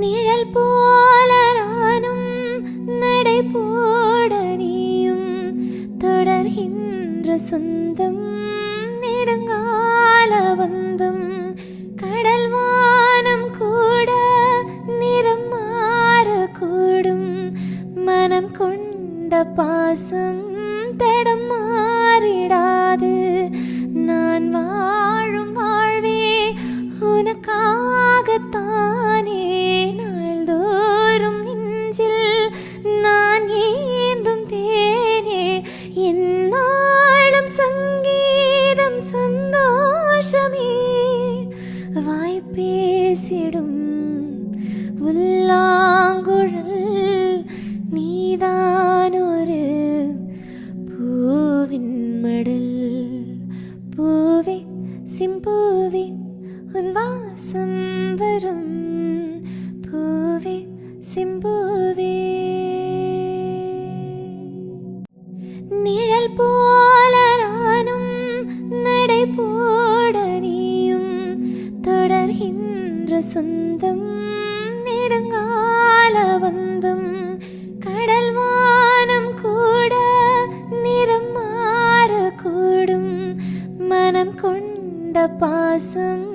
நிழல் போல நானும் நடை போட நீயும் தொடர்கின்ற சொந்தம் நெடுங்கால பந்தம். கடல் வானம் கூட நிறம் மாறக்கூடும், மனம் கொண்ட பாசம் தடம் மாறிடாது. நான் வாழும் வாழ்வே உனக்காகத்தானே, நாள்தோறும் நெஞ்சில் நான் ஏந்தும் தேனே. என்னாலும் சங்கீதம் சந்தோஷமே, வாய் பேசிடும் புல்லாங்குழல் நீதான் ஒரு பூவின் மடல். பூவே சிம்பூவே உன் வாசம் வரும், பூவே சிம்பூவே. நிழல் போல நானும் நடை போட நீயும் தொடர்கின்ற சொந்தம் நெடுங்கால பந்தம். கடல் வானம் கூட நிறம் மாறக்கூடும், மனம் கொண்ட பாசம்